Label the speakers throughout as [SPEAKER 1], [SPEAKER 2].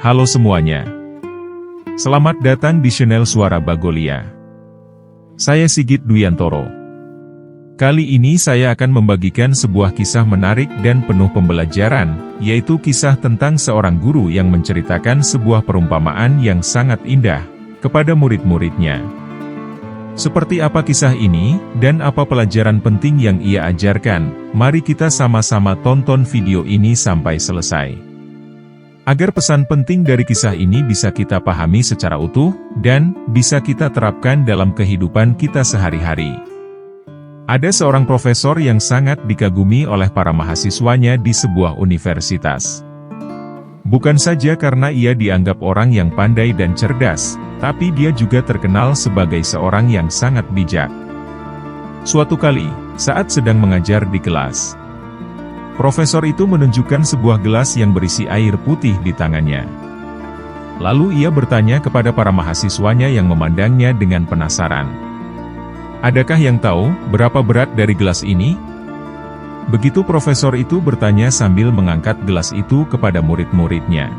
[SPEAKER 1] Halo semuanya. Selamat datang di channel Suara Bagolia. Saya Sigit Duyantoro. Kali ini saya akan membagikan sebuah kisah menarik dan penuh pembelajaran, yaitu kisah tentang seorang guru yang menceritakan sebuah perumpamaan yang sangat indah kepada murid-muridnya. Seperti apa kisah ini, dan apa pelajaran penting yang ia ajarkan? Mari kita sama-sama tonton video ini sampai selesai. Agar pesan penting dari kisah ini bisa kita pahami secara utuh, dan bisa kita terapkan dalam kehidupan kita sehari-hari. Ada seorang profesor yang sangat dikagumi oleh para mahasiswanya di sebuah universitas. Bukan saja karena ia dianggap orang yang pandai dan cerdas, tapi dia juga terkenal sebagai seorang yang sangat bijak. Suatu kali, saat sedang mengajar di kelas, profesor itu menunjukkan sebuah gelas yang berisi air putih di tangannya. Lalu ia bertanya kepada para mahasiswanya yang memandangnya dengan penasaran. Adakah yang tahu berapa berat dari gelas ini? Begitu profesor itu bertanya sambil mengangkat gelas itu kepada murid-muridnya.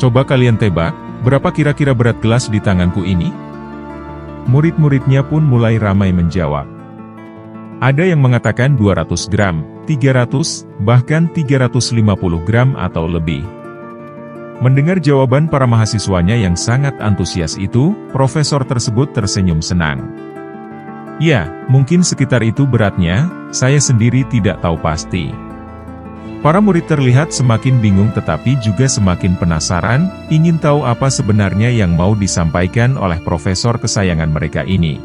[SPEAKER 1] Coba kalian tebak, berapa kira-kira berat gelas di tanganku ini? Murid-muridnya pun mulai ramai menjawab. Ada yang mengatakan 200 gram, 300, bahkan 350 gram atau lebih. Mendengar jawaban para mahasiswanya yang sangat antusias itu, profesor tersebut tersenyum senang. Ya, mungkin sekitar itu beratnya, saya sendiri tidak tahu pasti. Para murid terlihat semakin bingung tetapi juga semakin penasaran, ingin tahu apa sebenarnya yang mau disampaikan oleh profesor kesayangan mereka ini.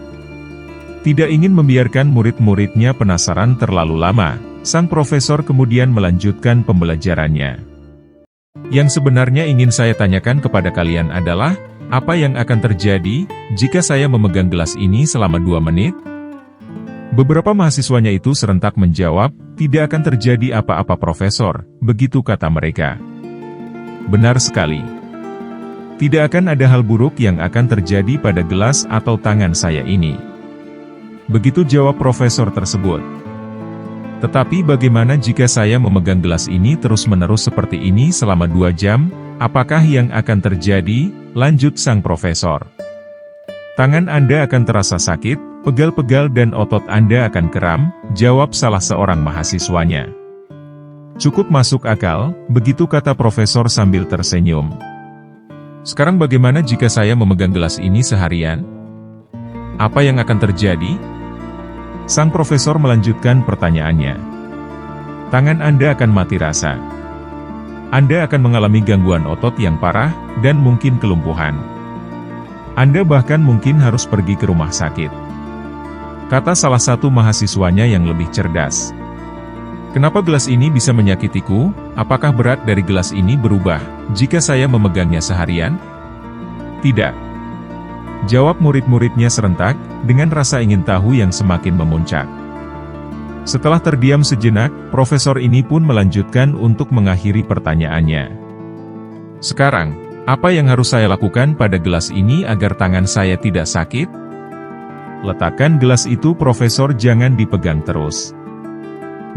[SPEAKER 1] Tidak ingin membiarkan murid-muridnya penasaran terlalu lama, sang profesor kemudian melanjutkan pembelajarannya. Yang sebenarnya ingin saya tanyakan kepada kalian adalah, apa yang akan terjadi jika saya memegang gelas ini selama 2 menit? Beberapa mahasiswanya itu serentak menjawab, tidak akan terjadi apa-apa profesor, begitu kata mereka. Benar sekali. Tidak akan ada hal buruk yang akan terjadi pada gelas atau tangan saya ini. Begitu jawab profesor tersebut. Tetapi bagaimana jika saya memegang gelas ini terus-menerus seperti ini selama 2 jam? Apakah yang akan terjadi? Lanjut sang profesor. Tangan Anda akan terasa sakit, pegal-pegal dan otot Anda akan kram, jawab salah seorang mahasiswanya. Cukup masuk akal, begitu kata profesor sambil tersenyum. Sekarang bagaimana jika saya memegang gelas ini seharian? Apa yang akan terjadi? Sang profesor melanjutkan pertanyaannya. Tangan Anda akan mati rasa. Anda akan mengalami gangguan otot yang parah, dan mungkin kelumpuhan. Anda bahkan mungkin harus pergi ke rumah sakit. Kata salah satu mahasiswanya yang lebih cerdas. Kenapa gelas ini bisa menyakitiku? Apakah berat dari gelas ini berubah jika saya memegangnya seharian? Tidak. Jawab murid-muridnya serentak, dengan rasa ingin tahu yang semakin memuncak. Setelah terdiam sejenak, profesor ini pun melanjutkan untuk mengakhiri pertanyaannya. Sekarang, apa yang harus saya lakukan pada gelas ini agar tangan saya tidak sakit? Letakkan gelas itu profesor, jangan dipegang terus.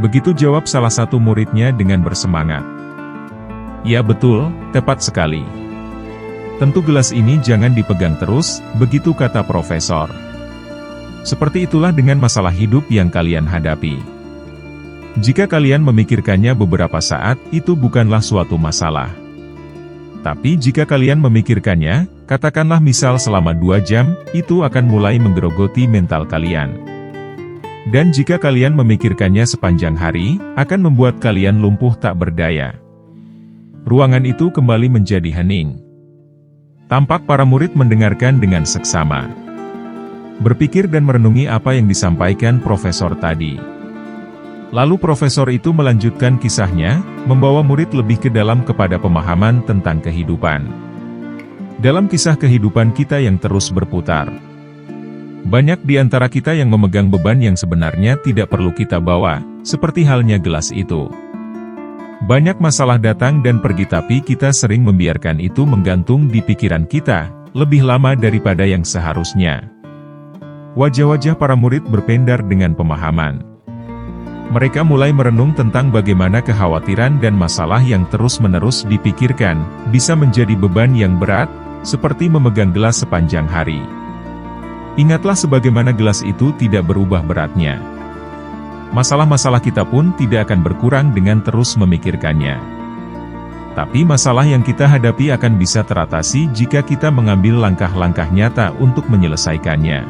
[SPEAKER 1] Begitu jawab salah satu muridnya dengan bersemangat. Ya betul, tepat sekali. Tentu gelas ini jangan dipegang terus, begitu kata profesor. Seperti itulah dengan masalah hidup yang kalian hadapi. Jika kalian memikirkannya beberapa saat, itu bukanlah suatu masalah. Tapi jika kalian memikirkannya, katakanlah misal selama 2 jam, itu akan mulai menggerogoti mental kalian. Dan jika kalian memikirkannya sepanjang hari, akan membuat kalian lumpuh tak berdaya. Ruangan itu kembali menjadi hening. Tampak para murid mendengarkan dengan seksama. Berpikir dan merenungi apa yang disampaikan profesor tadi. Lalu profesor itu melanjutkan kisahnya, membawa murid lebih ke dalam kepada pemahaman tentang kehidupan. Dalam kisah kehidupan kita yang terus berputar, banyak di antara kita yang memegang beban yang sebenarnya tidak perlu kita bawa, seperti halnya gelas itu. Banyak masalah datang dan pergi tapi kita sering membiarkan itu menggantung di pikiran kita, lebih lama daripada yang seharusnya. Wajah-wajah para murid berpendar dengan pemahaman. Mereka mulai merenung tentang bagaimana kekhawatiran dan masalah yang terus-menerus dipikirkan, bisa menjadi beban yang berat, seperti memegang gelas sepanjang hari. Ingatlah sebagaimana gelas itu tidak berubah beratnya. Masalah-masalah kita pun tidak akan berkurang dengan terus memikirkannya. Tapi masalah yang kita hadapi akan bisa teratasi jika kita mengambil langkah-langkah nyata untuk menyelesaikannya.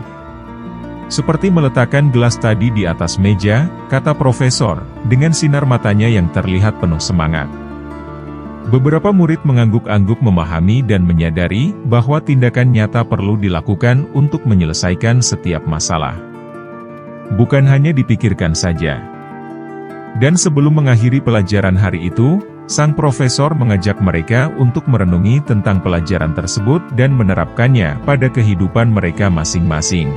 [SPEAKER 1] Seperti meletakkan gelas tadi di atas meja, kata profesor, dengan sinar matanya yang terlihat penuh semangat. Beberapa murid mengangguk-angguk memahami dan menyadari bahwa tindakan nyata perlu dilakukan untuk menyelesaikan setiap masalah. Bukan hanya dipikirkan saja. Dan sebelum mengakhiri pelajaran hari itu, sang profesor mengajak mereka untuk merenungi tentang pelajaran tersebut dan menerapkannya pada kehidupan mereka masing-masing.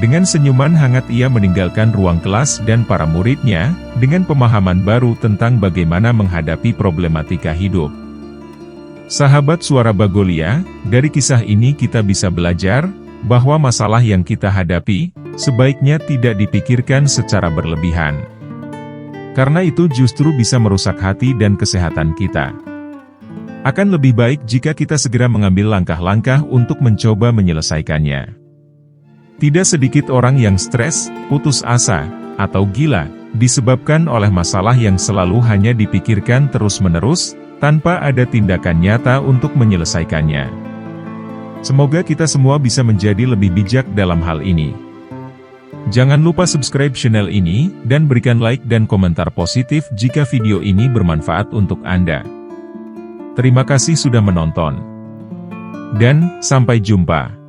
[SPEAKER 1] Dengan senyuman hangat ia meninggalkan ruang kelas dan para muridnya, dengan pemahaman baru tentang bagaimana menghadapi problematika hidup. Sahabat Suara Bagolia, dari kisah ini kita bisa belajar, bahwa masalah yang kita hadapi, sebaiknya tidak dipikirkan secara berlebihan. Karena itu justru bisa merusak hati dan kesehatan kita. Akan lebih baik jika kita segera mengambil langkah-langkah untuk mencoba menyelesaikannya. Tidak sedikit orang yang stres, putus asa, atau gila, disebabkan oleh masalah yang selalu hanya dipikirkan terus-menerus, tanpa ada tindakan nyata untuk menyelesaikannya. Semoga kita semua bisa menjadi lebih bijak dalam hal ini. Jangan lupa subscribe channel ini, dan berikan like dan komentar positif jika video ini bermanfaat untuk Anda. Terima kasih sudah menonton. Dan, sampai jumpa.